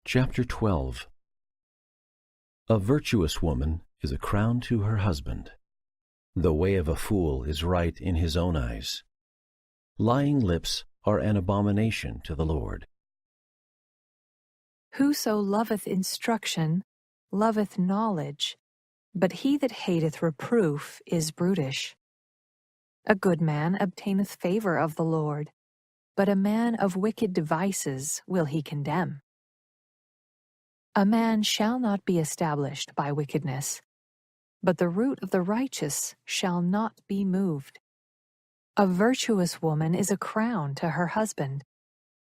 Chapter 12. A virtuous woman is a crown to her husband. The way of a fool is right in his own eyes. Lying lips are an abomination to the Lord. Whoso loveth instruction loveth knowledge, but he that hateth reproof is brutish. A good man obtaineth favor of the Lord, but a man of wicked devices will he condemn. A man shall not be established by wickedness, but the root of the righteous shall not be moved. A virtuous woman is a crown to her husband,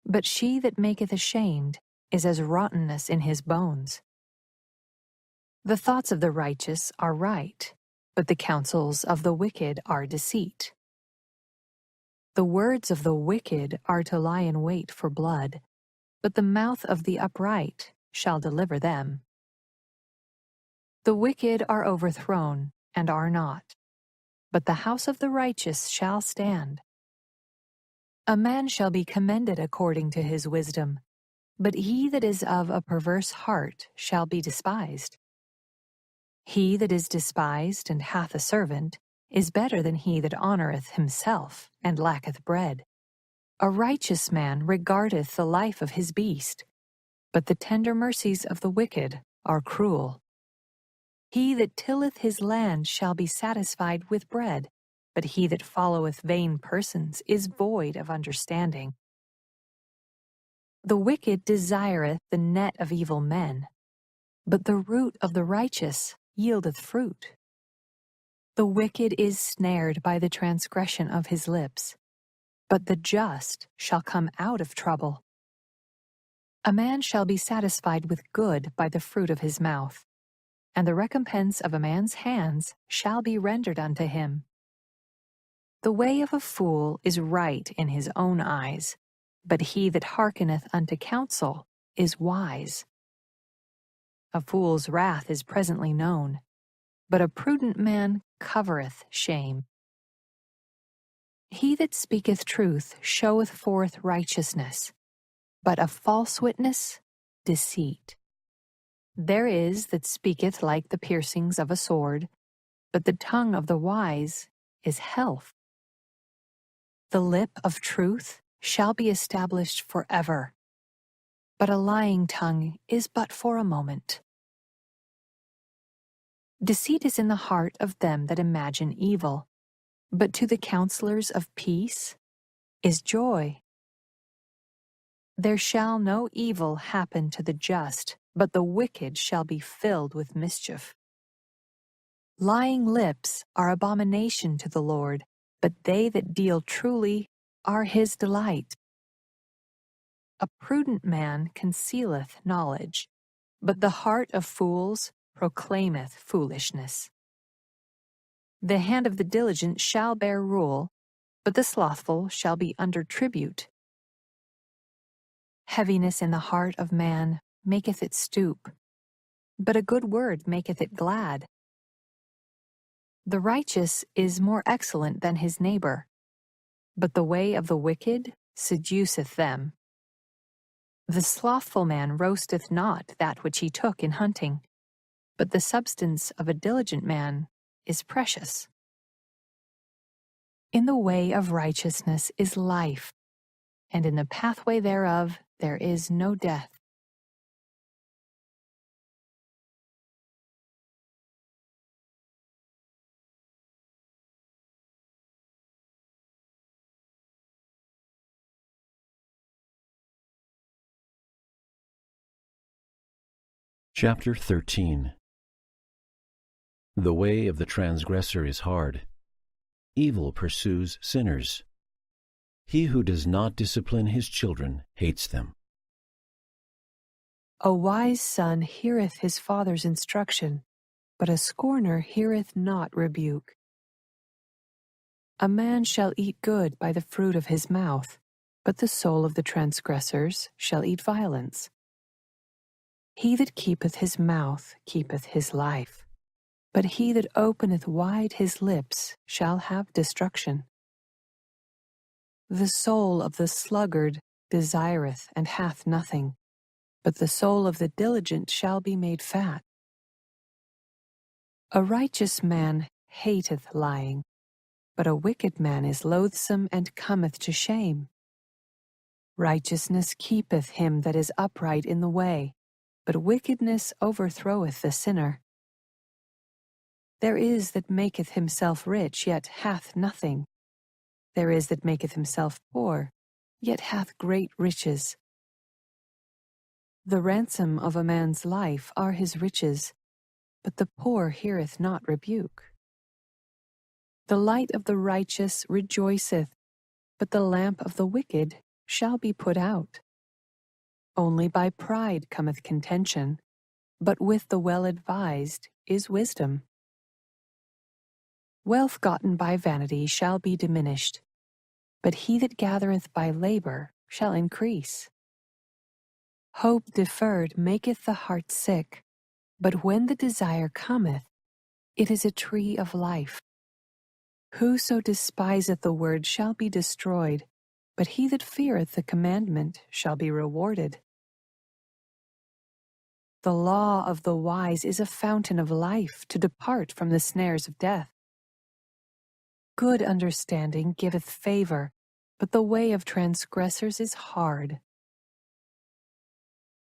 but she that maketh ashamed is as rottenness in his bones. The thoughts of the righteous are right, but the counsels of the wicked are deceit. The words of the wicked are to lie in wait for blood, but the mouth of the upright shall deliver them. The wicked are overthrown and are not, but the house of the righteous shall stand. A man shall be commended according to his wisdom, but he that is of a perverse heart shall be despised. He that is despised and hath a servant is better than he that honoureth himself and lacketh bread. A righteous man regardeth the life of his beast, but the tender mercies of the wicked are cruel. He that tilleth his land shall be satisfied with bread, but he that followeth vain persons is void of understanding. The wicked desireth the net of evil men, but the root of the righteous yieldeth fruit. The wicked is snared by the transgression of his lips, but the just shall come out of trouble. A man shall be satisfied with good by the fruit of his mouth, and the recompense of a man's hands shall be rendered unto him. The way of a fool is right in his own eyes, but he that hearkeneth unto counsel is wise. A fool's wrath is presently known, but a prudent man covereth shame. He that speaketh truth showeth forth righteousness, but a false witness, deceit. There is that speaketh like the piercings of a sword, but the tongue of the wise is health. The lip of truth shall be established forever, but a lying tongue is but for a moment. Deceit is in the heart of them that imagine evil, but to the counselors of peace is joy. There shall no evil happen to the just, but the wicked shall be filled with mischief. Lying lips are abomination to the Lord, but they that deal truly are his delight. A prudent man concealeth knowledge, but the heart of fools proclaimeth foolishness. The hand of the diligent shall bear rule, but the slothful shall be under tribute. Heaviness in the heart of man maketh it stoop, but a good word maketh it glad. The righteous is more excellent than his neighbor, but the way of the wicked seduceth them. The slothful man roasteth not that which he took in hunting, but the substance of a diligent man is precious. In the way of righteousness is life, and in the pathway thereof there is no death. Chapter 13. The way of the transgressor is hard. Evil pursues sinners. He who does not discipline his children hates them. A wise son heareth his father's instruction, but a scorner heareth not rebuke. A man shall eat good by the fruit of his mouth, but the soul of the transgressors shall eat violence. He that keepeth his mouth keepeth his life, but he that openeth wide his lips shall have destruction. The soul of the sluggard desireth and hath nothing, but the soul of the diligent shall be made fat. A righteous man hateth lying, but a wicked man is loathsome and cometh to shame. Righteousness keepeth him that is upright in the way, but wickedness overthroweth the sinner. There is that maketh himself rich, yet hath nothing. There is that maketh himself poor, yet hath great riches. The ransom of a man's life are his riches, but the poor heareth not rebuke. The light of the righteous rejoiceth, but the lamp of the wicked shall be put out. Only by pride cometh contention, but with the well-advised is wisdom. Wealth gotten by vanity shall be diminished, but he that gathereth by labor shall increase. Hope deferred maketh the heart sick, but when the desire cometh, it is a tree of life. Whoso despiseth the word shall be destroyed, but he that feareth the commandment shall be rewarded. The law of the wise is a fountain of life, to depart from the snares of death. Good understanding giveth favor, but the way of transgressors is hard.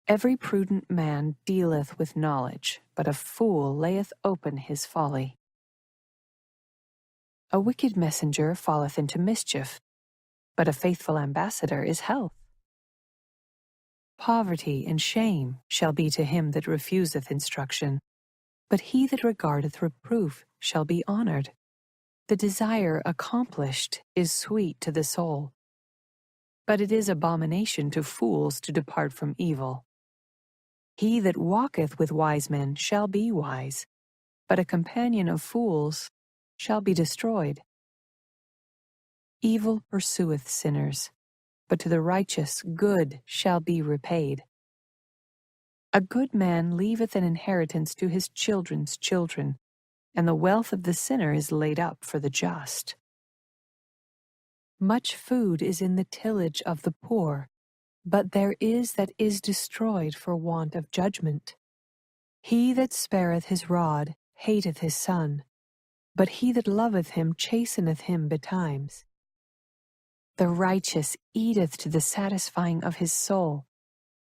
Every prudent man dealeth with knowledge, but a fool layeth open his folly. A wicked messenger falleth into mischief, but a faithful ambassador is health. Poverty and shame shall be to him that refuseth instruction, but he that regardeth reproof shall be honored. The desire accomplished is sweet to the soul, but it is abomination to fools to depart from evil. He that walketh with wise men shall be wise, but a companion of fools shall be destroyed. Evil pursueth sinners, but to the righteous good shall be repaid. A good man leaveth an inheritance to his children's children, and the wealth of the sinner is laid up for the just. Much food is in the tillage of the poor, but there is that is destroyed for want of judgment. He that spareth his rod hateth his son, but he that loveth him chasteneth him betimes. The righteous eateth to the satisfying of his soul,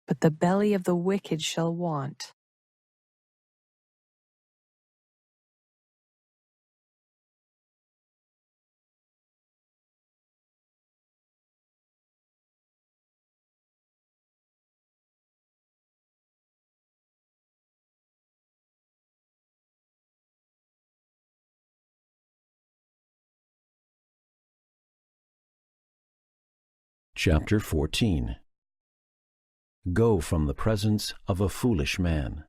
but the belly of the wicked shall want. Chapter 14. Go from the presence of a foolish man.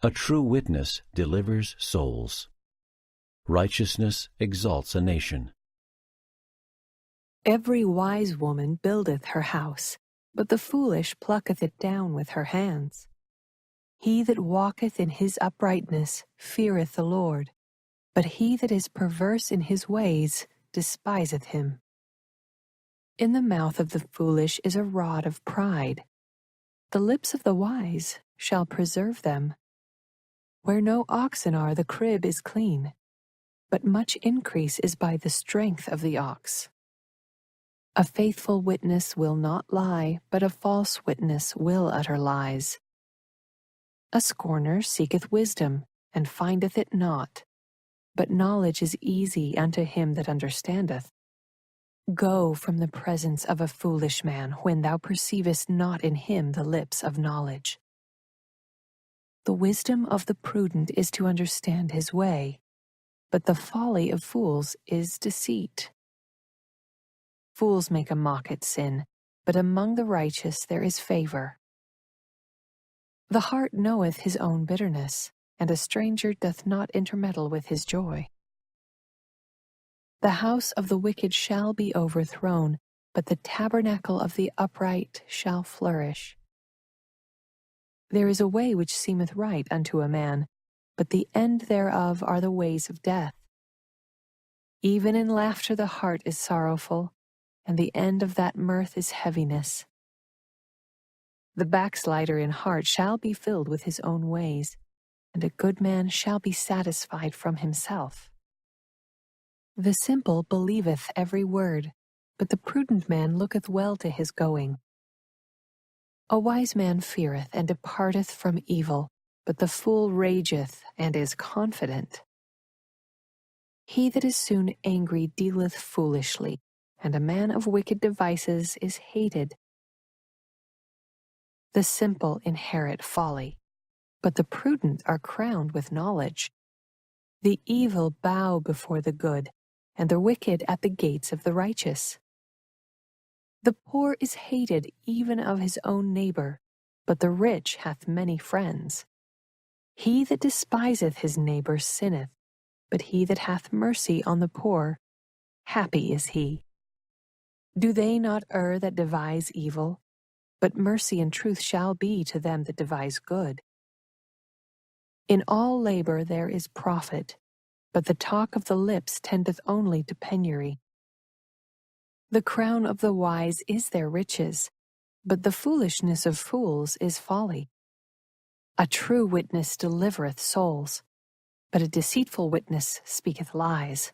A true witness delivers souls. Righteousness exalts a nation. Every wise woman buildeth her house, but the foolish plucketh it down with her hands. He that walketh in his uprightness feareth the Lord, but he that is perverse in his ways despiseth him. In the mouth of the foolish is a rod of pride. The lips of the wise shall preserve them. Where no oxen are, the crib is clean, but much increase is by the strength of the ox. A faithful witness will not lie, but a false witness will utter lies. A scorner seeketh wisdom, and findeth it not, but knowledge is easy unto him that understandeth. Go from the presence of a foolish man when thou perceivest not in him the lips of knowledge. The wisdom of the prudent is to understand his way, but the folly of fools is deceit. Fools make a mock at sin, but among the righteous there is favor. The heart knoweth his own bitterness, and a stranger doth not intermeddle with his joy. The house of the wicked shall be overthrown, but the tabernacle of the upright shall flourish. There is a way which seemeth right unto a man, but the end thereof are the ways of death. Even in laughter the heart is sorrowful, and the end of that mirth is heaviness. The backslider in heart shall be filled with his own ways, and a good man shall be satisfied from himself. The simple believeth every word, but the prudent man looketh well to his going. A wise man feareth and departeth from evil, but the fool rageth and is confident. He that is soon angry dealeth foolishly, and a man of wicked devices is hated. The simple inherit folly, but the prudent are crowned with knowledge. The evil bow before the good, and the wicked at the gates of the righteous. The poor is hated even of his own neighbor, but the rich hath many friends. He that despiseth his neighbor sinneth, but he that hath mercy on the poor, happy is he. Do they not err that devise evil? But mercy and truth shall be to them that devise good. In all labor there is profit, but the talk of the lips tendeth only to penury. The crown of the wise is their riches, but the foolishness of fools is folly. A true witness delivereth souls, but a deceitful witness speaketh lies.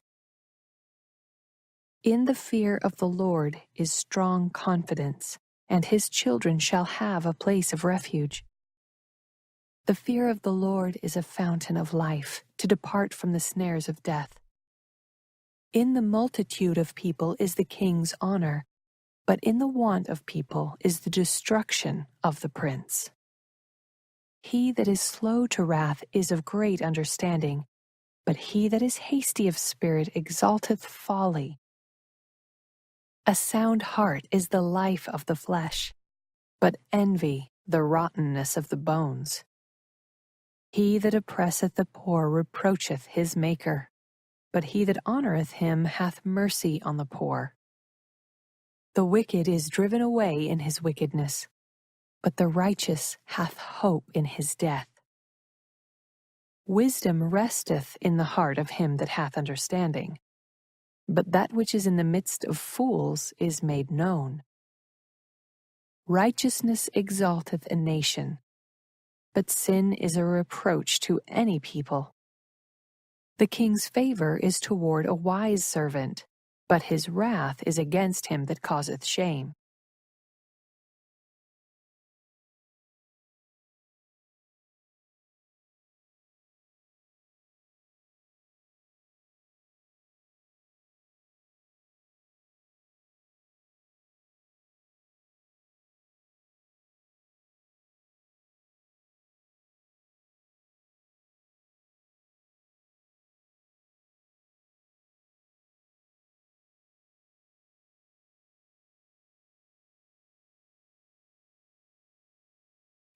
In the fear of the Lord is strong confidence, and his children shall have a place of refuge. The fear of the Lord is a fountain of life, to depart from the snares of death. In the multitude of people is the king's honor, but in the want of people is the destruction of the prince. He that is slow to wrath is of great understanding, but he that is hasty of spirit exalteth folly. A sound heart is the life of the flesh, but envy the rottenness of the bones. He that oppresseth the poor reproacheth his Maker, but he that honoureth him hath mercy on the poor. The wicked is driven away in his wickedness, but the righteous hath hope in his death. Wisdom resteth in the heart of him that hath understanding, but that which is in the midst of fools is made known. Righteousness exalteth a nation, but sin is a reproach to any people. The king's favor is toward a wise servant, but his wrath is against him that causeth shame.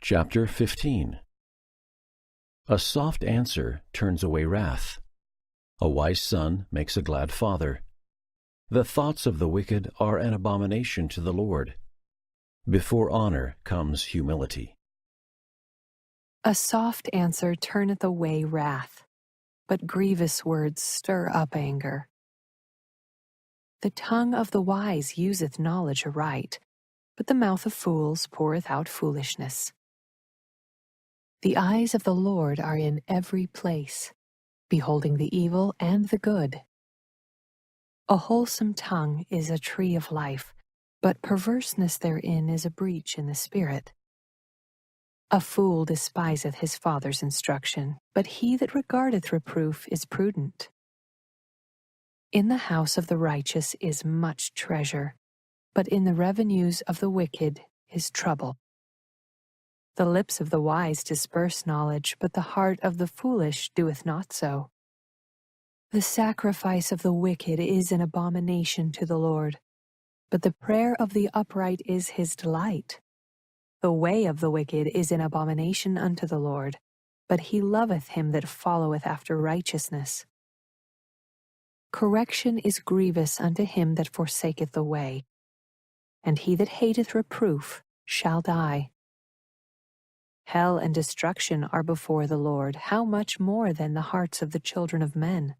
Chapter 15. A soft answer turns away wrath. A wise son makes a glad father. The thoughts of the wicked are an abomination to the Lord. Before honor comes humility. A soft answer turneth away wrath, but grievous words stir up anger. The tongue of the wise useth knowledge aright, but the mouth of fools poureth out foolishness. The eyes of the Lord are in every place, beholding the evil and the good. A wholesome tongue is a tree of life, but perverseness therein is a breach in the spirit. A fool despiseth his father's instruction, but he that regardeth reproof is prudent. In the house of the righteous is much treasure, but in the revenues of the wicked is trouble. The lips of the wise disperse knowledge, but the heart of the foolish doeth not so. The sacrifice of the wicked is an abomination to the Lord, but the prayer of the upright is his delight. The way of the wicked is an abomination unto the Lord, but he loveth him that followeth after righteousness. Correction is grievous unto him that forsaketh the way, and he that hateth reproof shall die. Hell and destruction are before the Lord, how much more than the hearts of the children of men?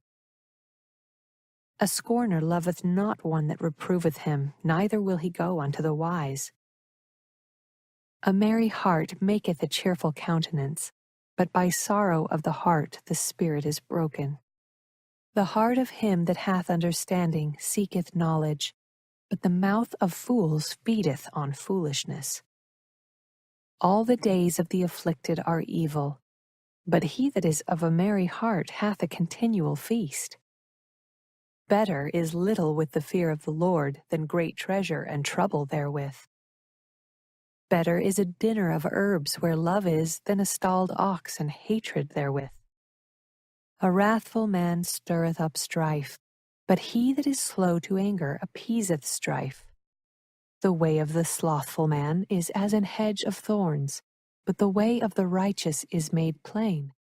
A scorner loveth not one that reproveth him, neither will he go unto the wise. A merry heart maketh a cheerful countenance, but by sorrow of the heart the spirit is broken. The heart of him that hath understanding seeketh knowledge, but the mouth of fools feedeth on foolishness. All the days of the afflicted are evil, but he that is of a merry heart hath a continual feast. Better is little with the fear of the Lord than great treasure and trouble therewith. Better is a dinner of herbs where love is than a stalled ox and hatred therewith. A wrathful man stirreth up strife, but he that is slow to anger appeaseth strife. The way of the slothful man is as an hedge of thorns, but the way of the righteous is made plain.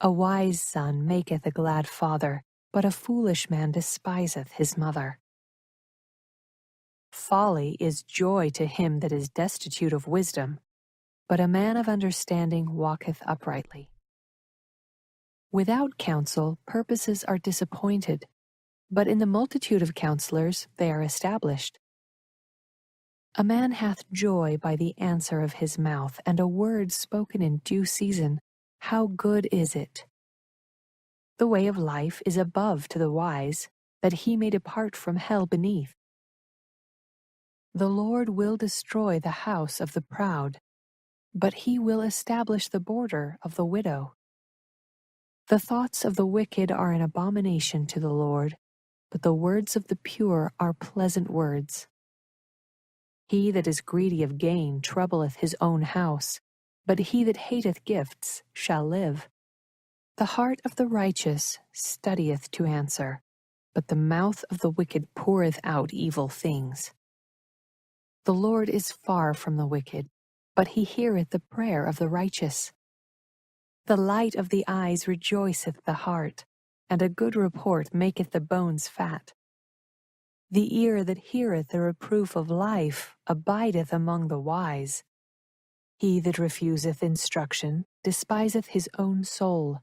A wise son maketh a glad father, but a foolish man despiseth his mother. Folly is joy to him that is destitute of wisdom, but a man of understanding walketh uprightly. Without counsel, purposes are disappointed, but in the multitude of counselors they are established. A man hath joy by the answer of his mouth, and a word spoken in due season. How good is it! The way of life is above to the wise, that he may depart from hell beneath. The Lord will destroy the house of the proud, but he will establish the border of the widow. The thoughts of the wicked are an abomination to the Lord, but the words of the pure are pleasant words. He that is greedy of gain troubleth his own house, but he that hateth gifts shall live. The heart of the righteous studieth to answer, but the mouth of the wicked poureth out evil things. The Lord is far from the wicked, but he heareth the prayer of the righteous. The light of the eyes rejoiceth the heart, and a good report maketh the bones fat. The ear that heareth the reproof of life abideth among the wise. He that refuseth instruction despiseth his own soul,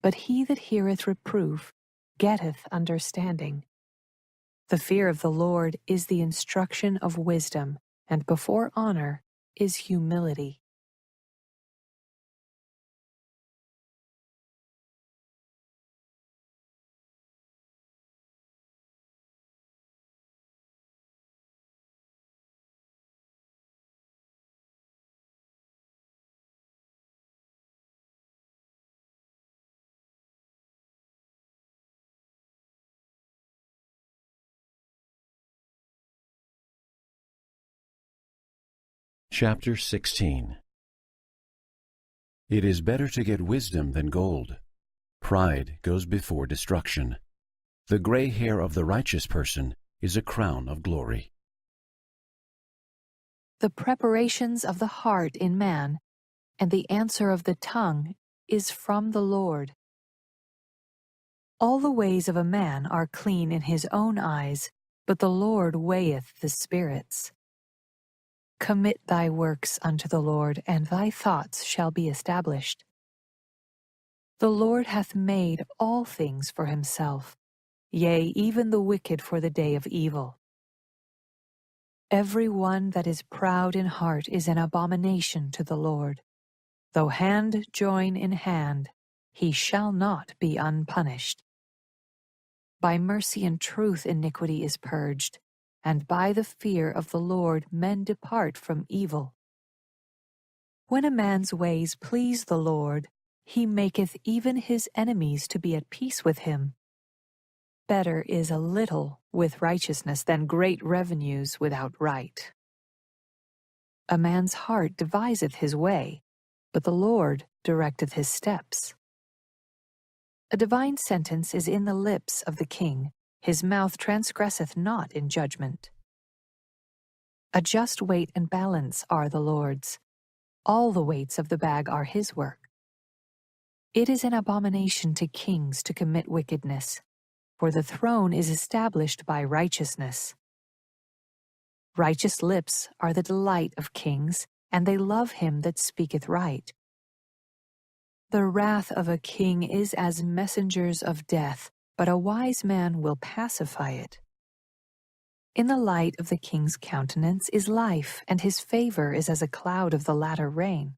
but he that heareth reproof getteth understanding. The fear of the Lord is the instruction of wisdom, and before honor is humility. Chapter 16. It is better to get wisdom than gold. Pride goes before destruction. The gray hair of the righteous person is a crown of glory. The preparations of the heart in man, and the answer of the tongue, is from the Lord. All the ways of a man are clean in his own eyes, but the Lord weigheth the spirits. Commit thy works unto the Lord, and thy thoughts shall be established. The Lord hath made all things for himself, yea, even the wicked for the day of evil. Every one that is proud in heart is an abomination to the Lord. Though hand join in hand, he shall not be unpunished. By mercy and truth iniquity is purged, and by the fear of the Lord men depart from evil. When a man's ways please the Lord, he maketh even his enemies to be at peace with him. Better is a little with righteousness than great revenues without right. A man's heart deviseth his way, but the Lord directeth his steps. A divine sentence is in the lips of the king, his mouth transgresseth not in judgment. A just weight and balance are the Lord's. All the weights of the bag are his work. It is an abomination to kings to commit wickedness, for the throne is established by righteousness. Righteous lips are the delight of kings, and they love him that speaketh right. The wrath of a king is as messengers of death, but a wise man will pacify it. In the light of the king's countenance is life, and his favor is as a cloud of the latter rain.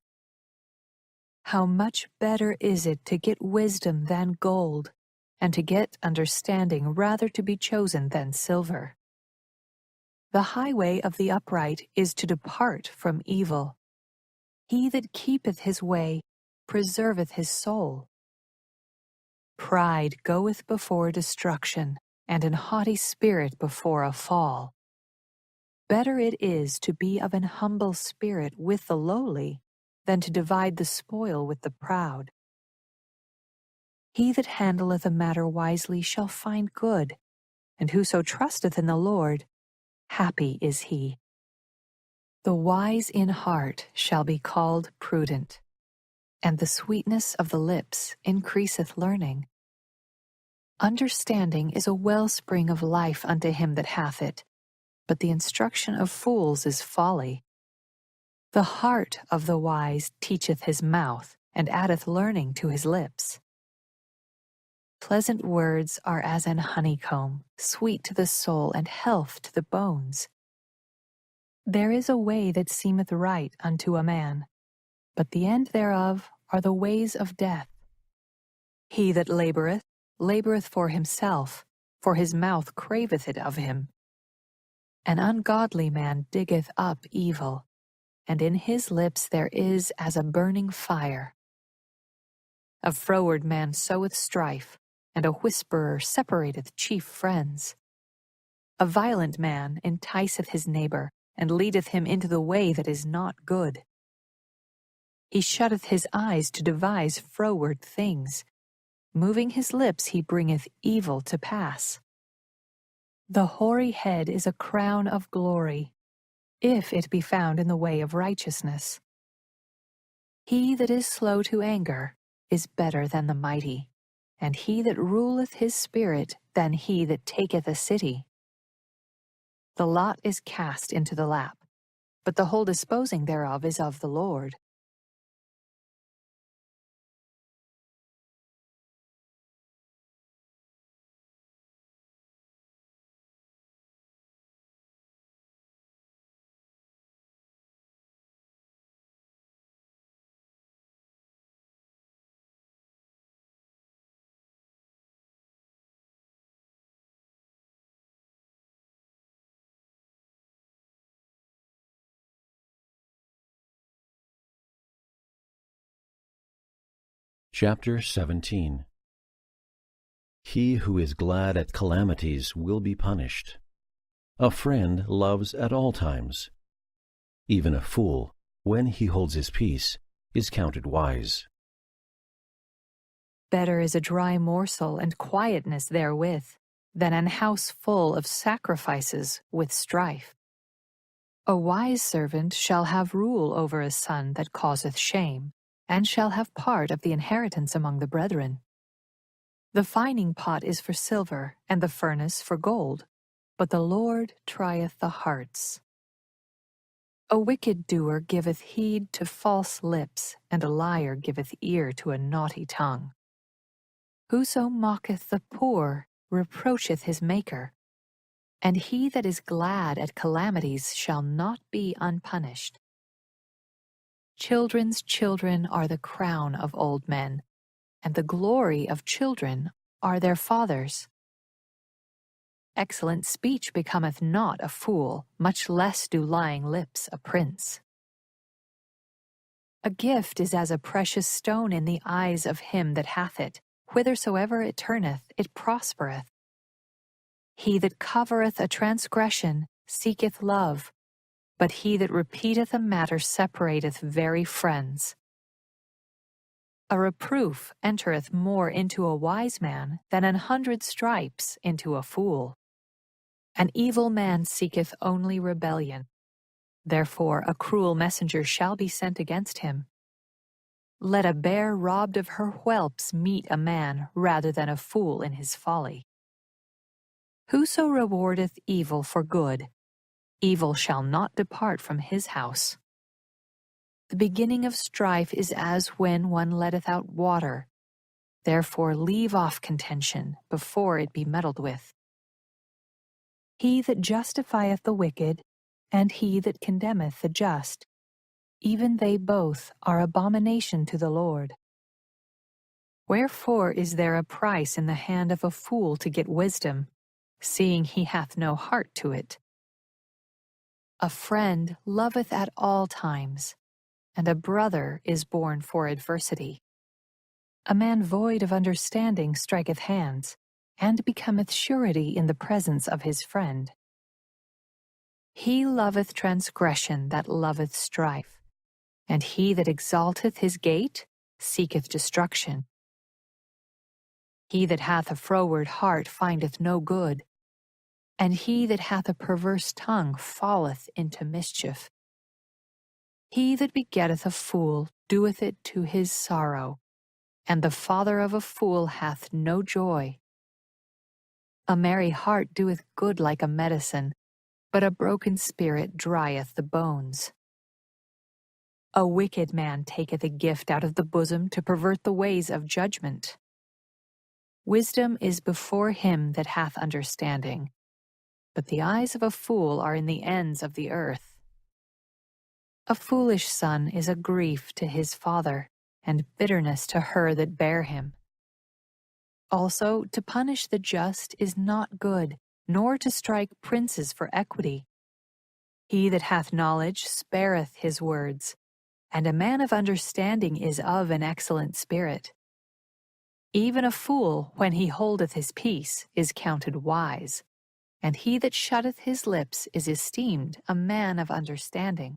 How much better is it to get wisdom than gold, and to get understanding rather to be chosen than silver. The highway of the upright is to depart from evil. He that keepeth his way preserveth his soul. Pride goeth before destruction, and an haughty spirit before a fall. Better it is to be of an humble spirit with the lowly than to divide the spoil with the proud. He that handleth a matter wisely shall find good, and whoso trusteth in the Lord, happy is he. The wise in heart shall be called prudent, and the sweetness of the lips increaseth learning. Understanding is a wellspring of life unto him that hath it, but the instruction of fools is folly. The heart of the wise teacheth his mouth, and addeth learning to his lips. Pleasant words are as an honeycomb, sweet to the soul and health to the bones. There is a way that seemeth right unto a man, but the end thereof are the ways of death. He that laboureth, laboureth for himself, for his mouth craveth it of him. An ungodly man diggeth up evil, and in his lips there is as a burning fire. A froward man soweth strife, and a whisperer separateth chief friends. A violent man enticeth his neighbor, and leadeth him into the way that is not good. He shutteth his eyes to devise froward things. Moving his lips he bringeth evil to pass. The hoary head is a crown of glory, if it be found in the way of righteousness. He that is slow to anger is better than the mighty, and he that ruleth his spirit than he that taketh a city. The lot is cast into the lap, but the whole disposing thereof is of the Lord. Chapter 17. He who is glad at calamities will be punished. A friend loves at all times. Even a fool, when he holds his peace, is counted wise. Better is a dry morsel and quietness therewith, than an house full of sacrifices with strife. A wise servant shall have rule over a son that causeth shame, and shall have part of the inheritance among the brethren. The fining pot is for silver, and the furnace for gold, but the Lord trieth the hearts. A wicked doer giveth heed to false lips, and a liar giveth ear to a naughty tongue. Whoso mocketh the poor reproacheth his Maker, and he that is glad at calamities shall not be unpunished. Children's children are the crown of old men, and the glory of children are their fathers. Excellent speech becometh not a fool, much less do lying lips a prince. A gift is as a precious stone in the eyes of him that hath it. Whithersoever it turneth, it prospereth. He that covereth a transgression seeketh love, but he that repeateth a matter separateth very friends. A reproof entereth more into a wise man than 100 stripes into a fool. An evil man seeketh only rebellion. Therefore a cruel messenger shall be sent against him. Let a bear robbed of her whelps meet a man rather than a fool in his folly. Whoso rewardeth evil for good, evil shall not depart from his house. The beginning of strife is as when one letteth out water. Therefore leave off contention before it be meddled with. He that justifieth the wicked, and he that condemneth the just, even they both are abomination to the Lord. Wherefore is there a price in the hand of a fool to get wisdom, seeing he hath no heart to it? A friend loveth at all times, and a brother is born for adversity. A man void of understanding striketh hands, and becometh surety in the presence of his friend. He loveth transgression that loveth strife, and he that exalteth his gate seeketh destruction. He that hath a froward heart findeth no good, and he that hath a perverse tongue falleth into mischief. He that begetteth a fool doeth it to his sorrow, and the father of a fool hath no joy. A merry heart doeth good like a medicine, but a broken spirit drieth the bones. A wicked man taketh a gift out of the bosom to pervert the ways of judgment. Wisdom is before him that hath understanding, but the eyes of a fool are in the ends of the earth. A foolish son is a grief to his father, and bitterness to her that bare him. Also, to punish the just is not good, nor to strike princes for equity. He that hath knowledge spareth his words, and a man of understanding is of an excellent spirit. Even a fool, when he holdeth his peace, is counted wise, and he that shutteth his lips is esteemed a man of understanding.